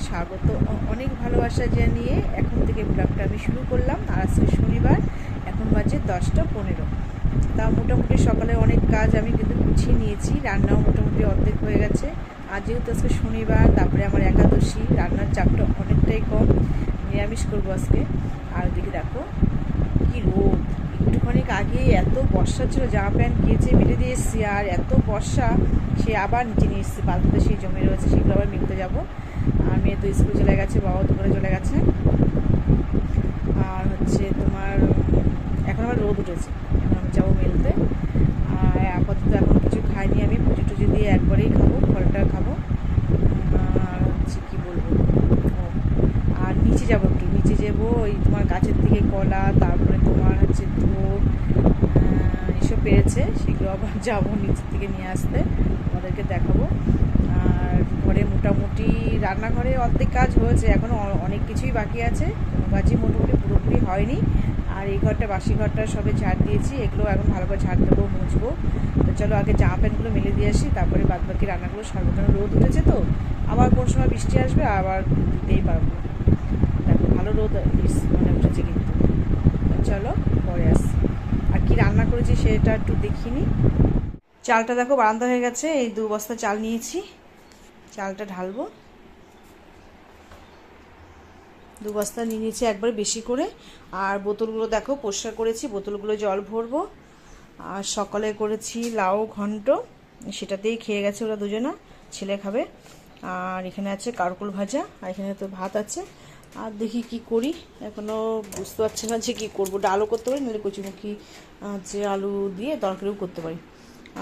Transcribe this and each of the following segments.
স্বাগত অনেক ভালোবাসা জানিয়ে এখন থেকে ব্লগটা আমি শুরু করলাম। আর আজকে শনিবার, এখন বাজে 10টা 15। তা মোটামুটি সকালে অনেক কাজ আমি কিন্তু গুছিয়ে নিয়েছি, রান্নাও মোটামুটি অর্ধেক হয়ে গেছে। আর যেহেতু আজকে শনিবার, তারপরে আমার একাদশী, রান্নার চাপটা অনেকটাই কম, নিরামিষ করবো আজকে। আর ওদিকে দেখো কি রোদ, একটুখানি আগে এত বর্ষা ছিল, জামা প্যান্ট কেচে মেলে দিয়ে এসেছি, আর এত বর্ষা সে আবার নিচে নিয়ে এসেছি, বালতিতে সেই জমে রয়েছে, সেগুলো আবার মিলতে যাবো। আর মেয়ে তো স্কুল চলে গেছে, বাবা দোকানে চলে গেছে। আর হচ্ছে তোমার এখন আবার রোদ উঠেছে, এখন আমি যাবো মেলতে। আর আপাতত এখন কিছু খাইনি, আমি পুজো টুজো দিয়ে একবারেই খাবো, ফলটা খাবো। আর হচ্ছে কী বলবো, ও আর নিচে যাবো, একটু নিচে যাবো, ওই তোমার গাছের থেকে কলা, তারপরে তোমার হচ্ছে ধূপ এসব পেরেছে, সেগুলো আবার যাবো নিচের থেকে নিয়ে আসতে, আমাদেরকে দেখাবো। আর ঘরে মোটামুটি রান্নাঘরে অর্ধেক কাজ হয়েছে, এখনও অনেক কিছুই বাকি আছে, কোনো কাজই মোটামুটি পুরোপুরি হয়নি। আর এই ঘরটা, বাসি ঘরটা সবে ঝাড় দিয়েছি, এগুলো এখন ভালো করে ঝাড় দেবো, মুছবো। তো চলো আগে জামা প্যান্টগুলো মেলে দিয়ে আসি, তারপরে বাদবাকি রান্নাগুলো সারবো, কারণ রোদ উঠেছে তো, আবার কোন সময় বৃষ্টি আসবে, আবার দিতেই পারবো না। দেখো ভালো রোদ মানে উঠেছে কিন্তু। চলো পরে আসি। আর কি রান্না করেছি সেটা একটু দেখিনি। চালটা দেখো বারান্দা হয়ে গেছে, এই 2 বস্তা চাল নিয়েছি, চালটা ঢালবো। 2 বস্তা নিয়ে নিয়েছি একবারে বেশি করে। আর বোতলগুলো দেখো পরিষ্কার করেছি, বোতলগুলো জল ভরবো। আর সকালে করেছি লাউ ঘন্ট, সেটাতেই খেয়ে গেছে ওরা দুজনা, ছেলে খাবে। আর এখানে আছে কারকুল ভাজা, আর এখানে তো ভাত আছে। আর দেখি কি করি, এখনও বুঝতে পারছি না যে কী করবো। ডালও করতে পারি, নাহলে কচুমুখি যে আলু দিয়ে তরকারিও করতে পারি।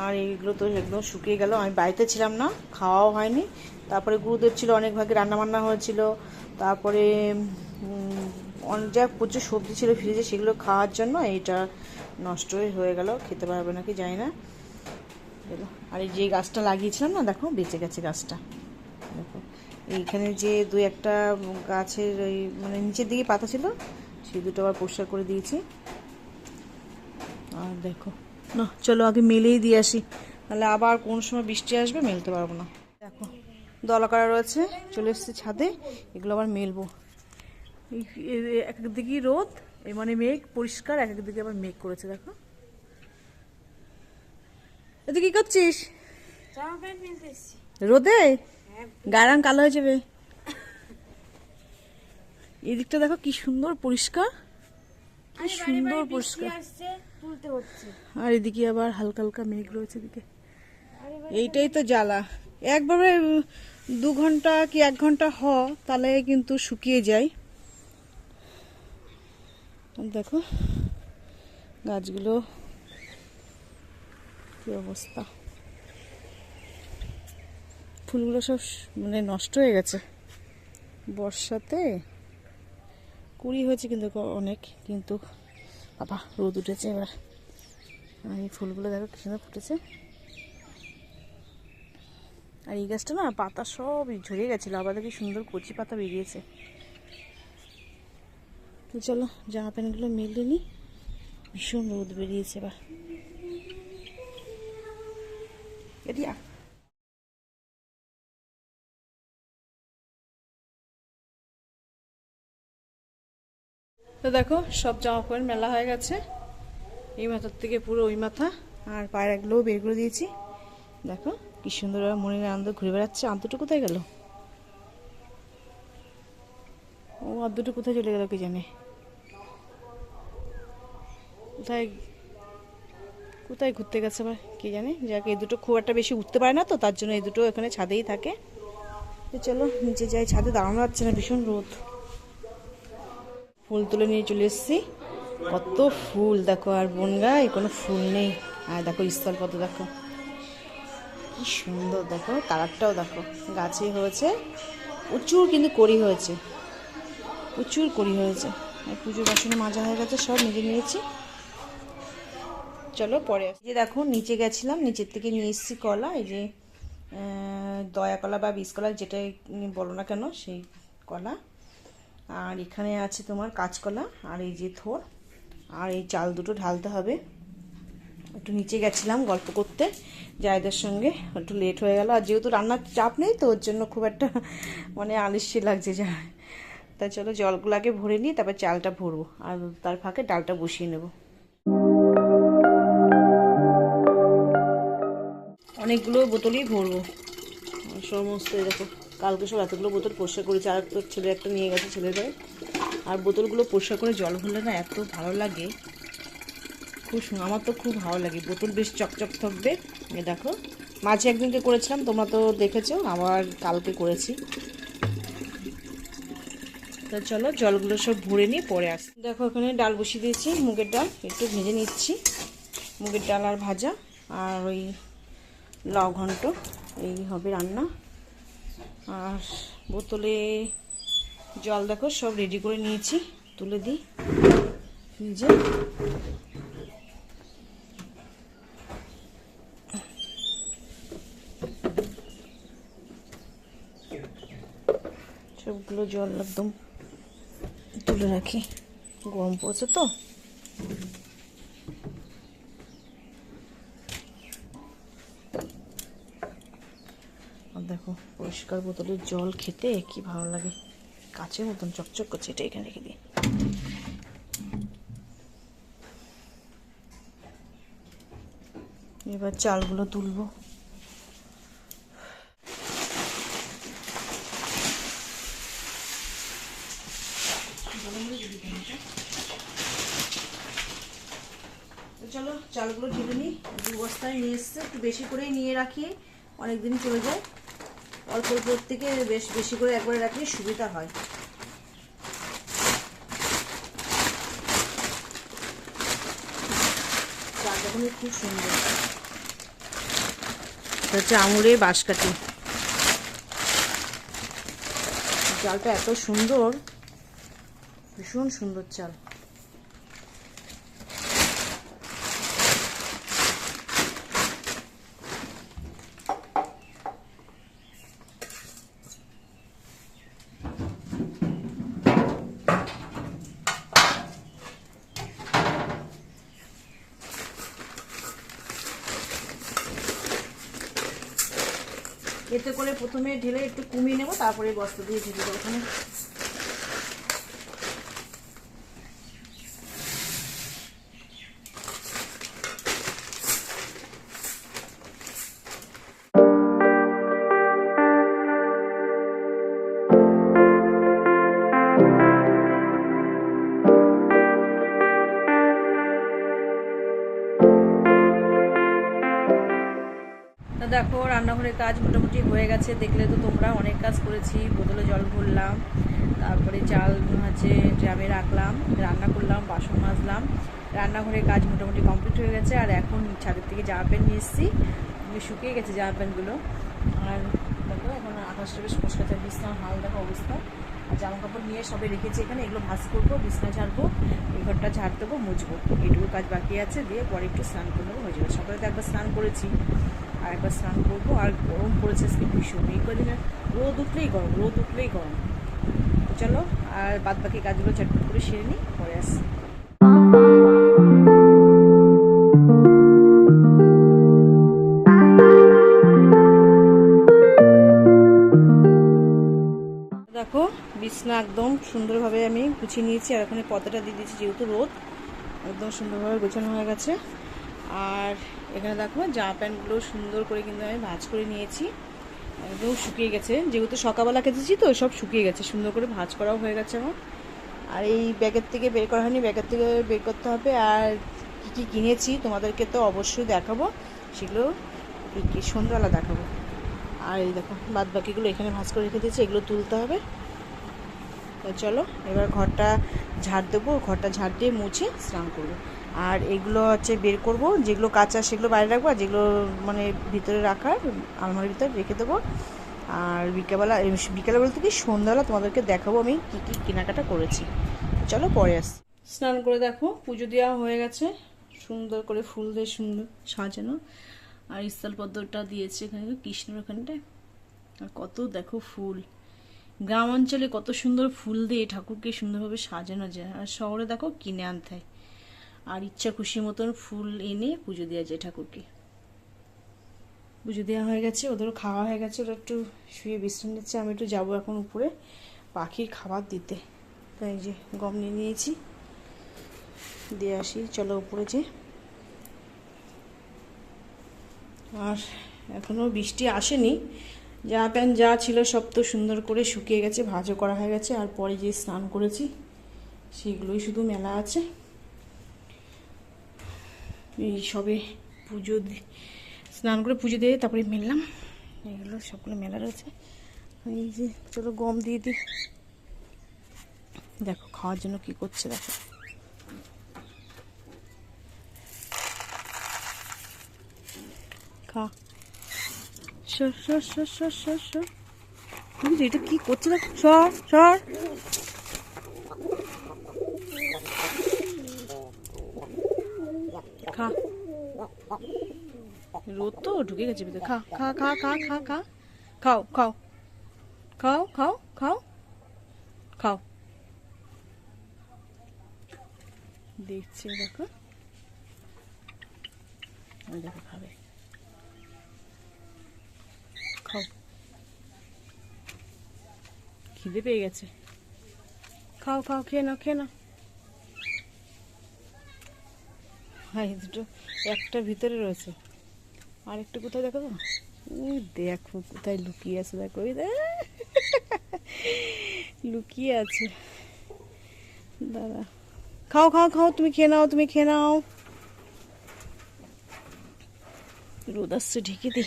আর এইগুলো তো একদম শুকিয়ে গেল, আমি বাড়িতে ছিলাম না, খাওয়াও হয়নি। তারপরে গুরুদেব ছিল, অনেক ভাগে রান্নাবান্না হয়েছিল। তারপরে যা প্রচুর সবজি ছিল ফ্রিজে, সেগুলো খাওয়ার জন্য এইটা নষ্ট হয়ে গেল, খেতে পারবে নাকি জানি না। আর এই যে গাছটা লাগিয়েছিলাম না, দেখো বেঁচে গেছে গাছটা। দেখো এইখানে যে 2-1টা গাছের ওই মানে নিচের দিকে পাতা ছিল, সেই দুটো আবার পরিষ্কার করে দিয়েছি। আর দেখো না, চলো আগে মেলেই দিয়ে আসি, নাহলে আবার কোন সময় বৃষ্টি আসবে, মেলতে পারবো না। দেখো দলা করা রয়েছে, চলে এসেছে ছাদে, এগুলো আবার মেলবো। এক দিকে রোদ, মানে মেঘ পরিষ্কার, এক দিকে আবার মেঘ করেছে। দেখো তুই কি করছিস? রোদে গায়ের রং কালো হয়ে যাবে। এই দিকটা দেখো কি সুন্দর পরিষ্কার, কি সুন্দর পরিষ্কার। আর এদিকে আবার হালকা হালকা মেঘ রয়েছে এদিকে। এইটাই তো জ্বালা, একবারে 2 ঘন্টা কি 1 ঘন্টা তাহলে কিন্তু শুকিয়ে যায়। দেখো গাছগুলো কি অবস্থা, ফুলগুলো সব মানে নষ্ট হয়ে গেছে বর্ষাতে। কুড়ি হয়েছে কিন্তু অনেক, কিন্তু বাবা রোদ উঠেছে এবার। আর এই ফুলগুলো দেখো কি সুন্দর ফুটেছে। আর এই গাছটা না পাতা সব ঝরে গেছিলো, আবার দেখি সুন্দর কচি পাতা বেরিয়েছে। তো চলো জামা প্যান্টগুলো মেলে নিই, ভীষণ রোদ বেরিয়েছে এবার। এদিয়া তো দেখো সব জামা প্যান্ট মেলা হয়ে গেছে, এই মাথার থেকে পুরো ওই মাথা। আর পায়ের একগুলো বের করে দিয়েছি। দেখো কি সুন্দরভাবে মনের আনন্দ ঘুরে বেড়াচ্ছে। আন্তটা কোথায় গেল? ও আদ্যটা কোথায় চলে গেল কি জানে, কোথায় কোথায় ঘুরতে গেছে আবার কে জানে। যাকে এই দুটো খুব একটা বেশি উঠতে পারে না, তো তার জন্য এই দুটো এখানে ছাদেই থাকে। তো চলো নিচে যাই, ছাদে দাঁড়ানো যাচ্ছে না, ভীষণ রোদ। ফুল তুলে নিয়ে চলে এসেছি, কত ফুল দেখো। আর বনগায় কোনো ফুল নেই। আর দেখো স্থলপদ্ম দেখো কি সুন্দর, দেখো কালারটাও দেখো। গাছে হয়েছে প্রচুর, কিন্তু কড়ি হয়েছে, প্রচুর কড়ি হয়েছে। আর পুজোর বাসনে মাজা হয়ে গেছে, সব নিজে নিয়েছি। চলো পরে আসি। যে দেখো নিচে গেছিলাম, নিচের থেকে নিয়ে এসেছি কলা, এই যে দয়া কলা বা বীজ কলা যেটাই বলো না কেন, সেই কলা। আর এখানে আছে তোমার কাঁচকলা, আর এই যে থোর। আর এই চাল দুটো ঢালতে হবে, একটু নিচে গেছিলাম গল্প করতে জায়দের সঙ্গে, একটু লেট হয়ে গেল। আর যেহেতু রান্নার চাপ নেই তো ওর জন্য খুব একটা মানে আলস্য লাগছে যা। তা চলো জলগুলো আগে ভরে নিই, তারপর চালটা ভরবো আর তার ফাঁকে ডালটা বসিয়ে নেব। অনেকগুলো বোতলই ভরবো সমস্ত। দেখো কালকে সব এতগুলো বোতল পরিষ্কার করেছি, আর তো ছেলে একটা নিয়ে গেছে ছেলেদের। আর বোতলগুলো পরিষ্কার করে জল ভরলে না এত ভালো লাগে, খুব আমার তো খুব ভালো লাগে। বোতল বেশ চকচক থাকবে। এ দেখো মাঝে একদিনকে করেছিলাম, তোমরা তো দেখেছো, আবার কালকে করেছি। তো চলো জলগুলো সব ভরে নিয়ে পরে আসি। দেখো এখানে ডাল বসিয়ে দিয়েছি, মুগের ডাল একটু ভেজে নিচ্ছি। মুগের ডাল আর ভাজা আর ওই লাউ ঘন্ট এই হবে রান্না। আর বোতলে জল দেখো সব রেডি করে নিয়েছি, তুলে দিই ফ্রিজে। সবগুলো জল একদম তুলে রাখি, গরম পড়ছে তো। আর দেখো পরিষ্কার বোতলের জল খেতে কি ভালো লাগে, কাচের মতন চকচক করছে। এটা এখানে রেখে দিই। এবার চালগুলো তুলবো। চলো চালগুলো ঢেলে নিই। 2 বস্তায় নিয়ে এসছে, একটু বেশি করেই নিয়ে রাখি, অনেকদিন চলে যায়। অল্প অল্প থেকে বেশি করে একবারে রাখলে সুবিধা হয়। চালটা খুব সুন্দর, এটা হচ্ছে আমুরের বাঁশকাঠি। চালটা এত সুন্দর, ভীষণ সুন্দর চাল। এতে করে প্রথমে ঢেলে একটু কমিয়ে নেব, তারপরে বস্তা দিয়ে ঢেলে দেবো ওখানে। দেখো রান্নাঘরের কাজ মোটামুটি হয়ে গেছে, দেখলে তো তোমরা অনেক কাজ করেছি। বোতলে জল ভরলাম, তারপরে চাল হচ্ছে ড্রামে রাখলাম, রান্না করলাম, বাসন মাজলাম। রান্নাঘরের কাজ মোটামুটি কমপ্লিট হয়ে গেছে। আর এখন ছাদের থেকে জামা প্যান্ট নিয়ে এসেছি, শুকিয়ে গেছে জামা প্যান্টগুলো। আর দেখো এখন আকাশটা বেশ পরিষ্কার, বিছনার হাল দেখো অবস্থা। আর জামা কাপড় নিয়ে সবে রেখেছি এখানে, এগুলো ভাঁজ করবো, বিছনা ঝাড়বো, এই ঘরটা ঝাড় দেবো, মুছবো। এইটুকু কাজ বাকি আছে, দিয়ে পরে একটু স্নান করে নেবো, হয়ে যাবে। সকালে তো একবার স্নান করেছি, আর একবার স্নান করবো। আর গরম পড়েছে আজকে ভীষণ, এই কদিনে রোদ উঠলেই গরম, রোদ উঠলেই গরম। তো চলো আর বাদ বাকি কাজগুলো চটপট করে সেরে নিই, পরে আসি। দেখো বিছনা একদম সুন্দরভাবে আমি গুছিয়ে নিয়েছি, আর ওখানে পর্দাটা দিয়ে দিয়েছি, যেহেতু রোদ একদম সুন্দরভাবে গোছানো হয়ে গেছে। আর এখানে দেখো জামা প্যান্টগুলো সুন্দর করে কিন্তু আমি ভাঁজ করে নিয়েছি, একদম শুকিয়ে গেছে। যেহেতু সকালবেলা কেটেছি তো সব শুকিয়ে গেছে, সুন্দর করে ভাঁজ করাও হয়ে গেছে আমার। আর এই ব্যাগের থেকে বের করা হয়নি, ব্যাগের থেকে বের করতে হবে। আর কী কী কিনেছি তোমাদেরকে তো অবশ্যই দেখাবো, সেগুলো কি সন্ধ্যাবেলা দেখাবো। আর এই দেখো বাদ বাকিগুলো এখানে ভাঁজ করে রেখে দিয়েছি, এগুলো তুলতে হবে। তো চলো এবার ঘরটা ঝাড় দেবো, ঘরটা ঝাড় দিয়ে মুছে স্নান করবো। আর এগুলো হচ্ছে বের করব, যেগুলো কাঁচা সেগুলো বাইরে রাখবো, আর যেগুলো মানে ভিতরে রাখার আলমারির ভিতরে রেখে দেবো। আর বিকেলবেলা বলতে কি সন্ধ্যাবেলা তোমাদেরকে দেখাবো আমি কী কী কেনাকাটা করেছি। চলো পরে আসছি। স্নান করে দেখো পুজো দেওয়া হয়ে গেছে, সুন্দর করে ফুল দিয়ে সুন্দর সাজানো। আর স্থলপদ্মটা দিয়েছে এখানে কৃষ্ণের ওখানটায়। আর কত দেখো ফুল, গ্রাম অঞ্চলে কত সুন্দর ফুল দিয়ে ঠাকুরকে সুন্দরভাবে সাজানো যায়, আর শহরে দেখো কিনে আনতে হয়। আর ইচ্ছা খুশি মতন ফুল এনে পুজো দেওয়া যায় ঠাকুরকে। পুজো দেওয়া হয়ে গেছে, ওদেরও খাওয়া হয়ে গেছে, ওরা একটু শুয়ে বিশ্রাম নিচ্ছে। আমি একটু যাবো এখন উপরে পাখির খাবার দিতে, তাই যে গম নিয়ে নিয়েছি, দিয়ে আসি। চলো উপরে যে। আর এখনও বৃষ্টি আসেনি, জামা প্যান্ট যা ছিল সব তো সুন্দর করে শুকিয়ে গেছে, ভাঁজও করা হয়ে গেছে। আর পরে যে স্নান করেছি সেগুলোই শুধু মেলা আছে। এই সবে পুজো স্নান করে পুজো দিয়ে তারপরে মেললাম, এগুলো সবগুলো মেলা রয়েছে। এই যে চলো গম দিয়ে দিই। দেখো খাওয়ার জন্য কি করছে, দেখো খা। সর সর সর সর সর সর, এটা কি করছে দেখো, সর সর। খা, রোদ তো ঢুকে গেছে ভিতরে। খা খা খা খা খা খা, খাও খাও খাও খাও খাও খাও। দেখছি দেখো, দেখো খাবে, খাও। খিদে পেয়ে গেছে, খাও খাও, খেয়ে নাও খেয়ে নাও। হ্যাঁ দুটো, একটা ভিতরে রয়েছে, আর একটা কোথায় দেখো তো, দেখো কোথায় লুকিয়ে আছে, দেখো ওই লুকিয়ে আছে। দাদা খাও খাও খাও, তুমি খেয়ে নাও, তুমি খেয়ে নাও। রোদ আসছে, ঢেকে দি,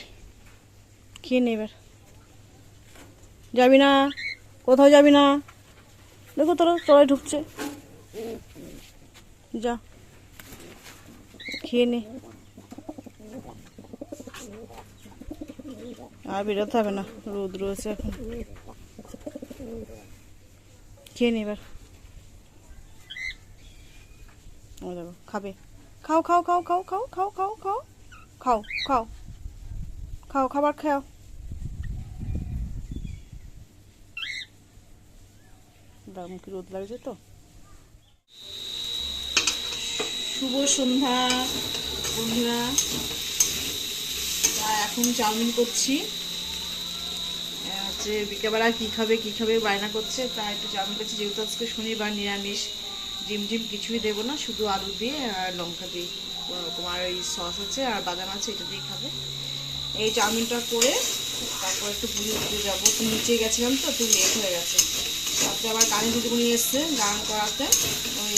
খেয়ে নে এবার। যাবি না, কোথাও যাবি না, দেখো তোরা তলায় ঢুকছে, যা খেয়ে নে। আর বেরোতে হবে না, রোদ রয়েছে এখন, খেয়ে নে এবার। ও দেখো খাবে, খাও খাও খাও খাও খাও খাও খাও খাও খাও খাও খাও, খাবার খাও। মুখে রোদ লাগছে তো। শুভ সন্ধ্যা বন্ধুরা, এখন চাউমিন করছি। হচ্ছে বিকেলবেলা কী খাবে বায়না করছে, তাই একটু চাউমিন করছি। যেহেতু আজকে শনিবার, নিরামিষ, ডিম কিছুই দেবো না, শুধু আলু দিয়ে আর লঙ্কা দিয়ে, কোনোরকম আর ওই সস আছে আর বাদাম আছে, এটা দিয়ে খাবে। এই চাউমিনটা করে তারপর একটু পুজো দিতে যাবো। একটু নিচে গেছিলাম তো, একটু লেট হয়ে গেছে। তারপরে আবার কানে দুটোগুনি এসছে গান করাতে, ওই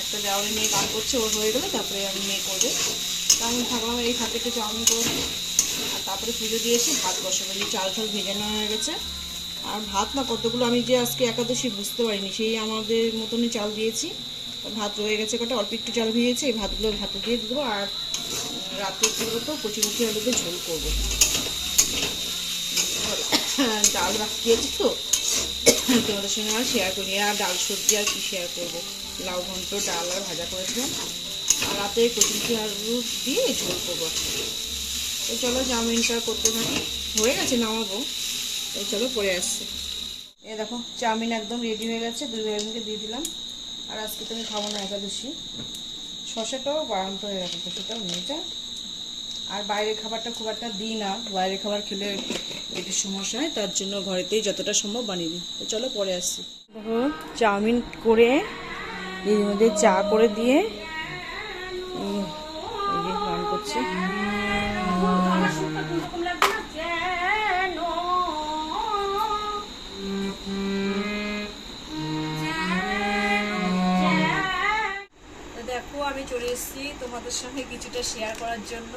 একটা দেওয়ালে মেয়ে গান করছে, ওর হয়ে গেলে তারপরে আমি মেয়ে করবে। তা আমি ভাবলাম এই হাতে একটু চাউমিন করবো, আর তারপরে পুজো দিয়ে এসে ভাত বসাবো। যে চাল ভেজে নেওয়া হয়ে গেছে। আর ভাত না কতগুলো, আমি যে আজকে একাদশী বুঝতে পারিনি, সেই আমাদের মতনই চাল দিয়েছি। ভাত রয়ে গেছে কটা, অল্প একটু চাল ভিজেছে, এই ভাতগুলো ভাতে দিয়ে দেবো। আর রাত্রে একটু তো কচি আলুতে ঝোল করবো। ডাল খেয়েছি তো, তোমাদের সঙ্গে আর শেয়ার করি। আর ডাল সবজি আর কি শেয়ার করবো, লাউ ঘন্ট, ডাল আর ভাজা করেছিলাম। আর রাতে কচি আলু দিয়ে ঝোল করবো। তো চলো চাউমিনটা করতে থাকি, হয়ে গেছে, নামাবো। তো চলো পরে আসছি। এ দেখো চাউমিন একদম রেডি হয়ে গেছে, দুই ভাইকে দিয়ে দিলাম। আর আজকে তো আমি খাবো না একাদশী। শসাটাও বাড়ান্ত হয়ে গেছে, শসাটাও নিয়ে যা। আর বাইরের খাবারটা খুব একটা দিই না, বাইরের খাবার খেলে একটু সমস্যা হয়, তার জন্য ঘরেতেই যতটা সম্ভব বানিয়ে দিই। তো চলো পরে আসছি। দেখো চাউমিন করে এর মধ্যে চা করে দিয়ে এই যে রান করছি। দেখো আমি চলে এসেছি তোমাদের সঙ্গে কিছুটা শেয়ার করার জন্য।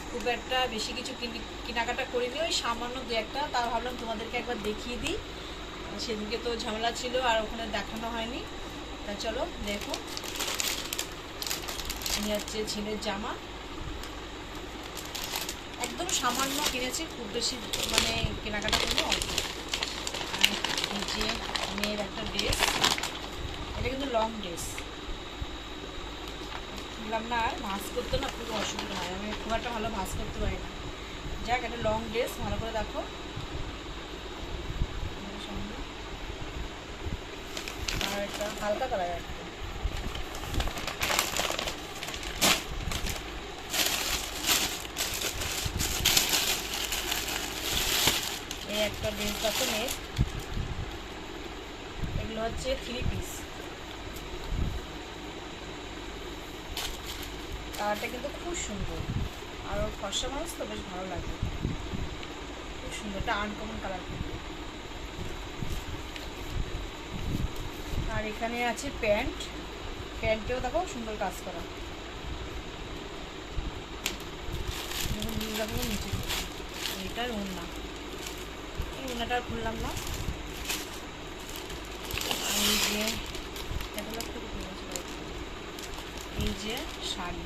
খুব একটা বেশি কিছু কেনাকাটা করিনি, ওই সামান্য দু একটা, তাও ভাবলাম তোমাদেরকে একবার দেখিয়ে দিই। সেদিনকে তো ঝামেলা ছিল আর ওখানে দেখানো হয়নি। তা চলো দেখো, এই হচ্ছে ছেলের জামা, একদম সামান্য কিনেছি, খুব বেশি মানে কেনাকাটা করবো অল্প। আর নিচে মেয়ের একটা ড্রেস, এটা কিন্তু লং ড্রেস। বললাম না আর ভাঁজ করতে না খুব অসুবিধা হয়, আমি খুব একটা ভালো ভাঁজ করতে পারি না। যাক একটা লং ড্রেস, ভালো করে দেখো। আর একটা হালকা কালার, একটা দেখো নেট, এগুলো হচ্ছে 3 পিস। কালারটা কিন্তু খুব সুন্দর, আর ওর ফর্সা মানুষ তো বেশ ভালো লাগে, খুব সুন্দর, এটা আনকমন কালার কিন্তু। আর এখানে আছে প্যান্ট, প্যান্টেও দেখো সুন্দর কাজ করা, দেখো নিচে। এটার ওড়না, এই ওড়নাটা আর খুললাম না। আর এই যে এই যে শাড়ি,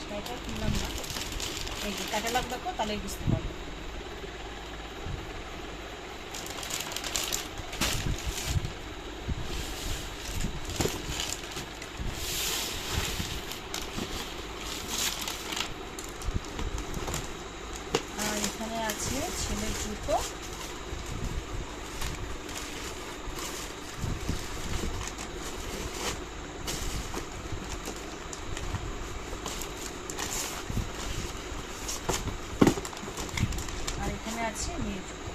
শাড়িটা খুললাম না, এই যে ক্যাটালগ দেখো তাহলেই বুঝতে পারবো। আর এখানে আছে ছেলের জুতো, আর এখানে আছে মেয়ের জুতো।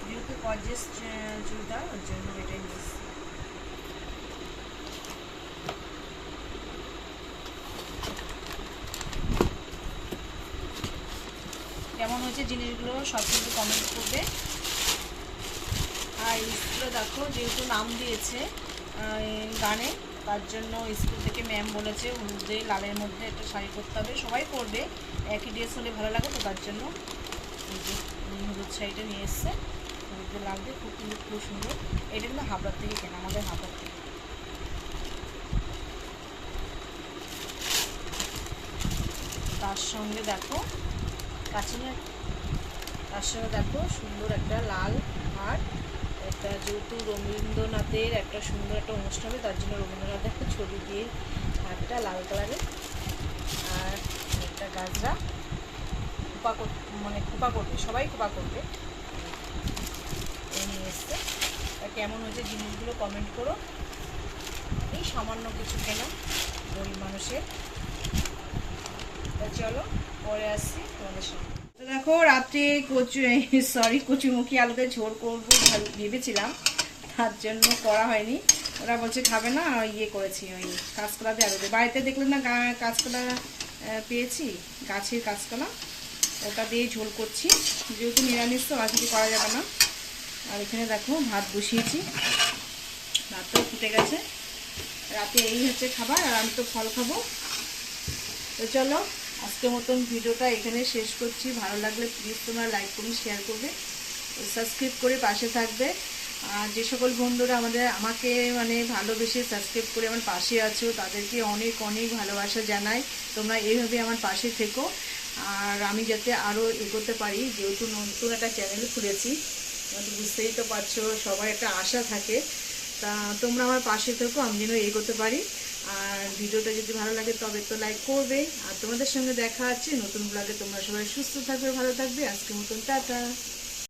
যেহেতু গর্জিয়াস চুড়িদার, ওর জন্য এটাই নিয়েছি। কেমন হয়েছে জিনিসগুলো সব কিন্তু কমেন্ট করবে। আর স্কুলে দেখো যেহেতু নাম দিয়েছে গানে, তার জন্য স্কুল থেকে ম্যাম বলেছে হলুদে লালের মধ্যে একটা শাড়ি পরতে হবে, সবাই পরবে, একই ড্রেস হলে ভালো লাগে, তো তার জন্য এই যে হলুদ শাড়িটা নিয়ে এসছে, হলুদে লাল দিয়ে খুব কিন্তু খুব সুন্দর। এটা কিন্তু হাবড়ার থেকে কেনা, আমাদের হাবড়ার থেকে। তার সঙ্গে দেখো কাচিনা, তার সঙ্গে দেখো সুন্দর একটা লাল হার, একটা যেহেতু রবীন্দ্রনাথের একটা সুন্দর একটা অনুষ্ঠান হবে, তার জন্য রবীন্দ্রনাথের একটা ছবি দিয়ে একটা লাল কালারের, আর একটা গাজরা, খোপা মানে খোপা করবে, সবাই খোপা করবে, এই নিয়ে এসছে। কেমন হয়েছে জিনিসগুলো কমেন্ট করো। এই সামান্য কিছু কেনা গরিব মানুষের। চলো পরে আসছি তোমাদের সঙ্গে। তো দেখো রাত্রে কচুমুখী আলুতে ঝোল করবো ভেবেছিলাম, তার জন্য করা হয়নি, ওরা বলছে খাবে না, ইয়ে করেছি ওই কাঁচকলা দিয়ে আলু দিয়ে। বাড়িতে দেখলেন না কাঁচকলা পেয়েছি, গাছের কাঁচকলা, ওটা দিয়ে ঝোল করছি, যেহেতু নিরামিষ তো আর কিছু করা যাবে না। আর এখানে দেখো ভাত বসিয়েছি, ভাতটাও ফুটে গেছে। রাতে এই হচ্ছে খাবার, আর আমি তো ফল খাবো। তো চলো আজকের মতন ভিডিওটা এখানে শেষ করছি। ভালো লাগলে প্লিজ তোমরা লাইক করুন, শেয়ার করবে, সাবস্ক্রাইব করে পাশে থাকবে। আর যে সকল বন্ধুরা আমাকে মানে ভালোবেসে সাবস্ক্রাইব করে আমার পাশে আছো, তাদেরকে অনেক অনেক ভালোবাসা জানাই। তোমরা এইভাবে আমার পাশে থেকো, আর আমি যাতে আরও এগোতে পারি, যেহেতু নতুন একটা চ্যানেল খুলেছি, বুঝতেই তো পারছো, সবার একটা আশা থাকে, তা তোমরা আমার পাশে থেকো, আমি যেন এগোতে পারি। আর ভিডিওটা যদি ভালো লাগে তবে তো লাইক করবে। আর তোমাদের সঙ্গে দেখা আছে নতুন ব্লগে। তোমরা সবাই সুস্থ থাকবে, ভালো থাকবে। আজকের মতন টাটা।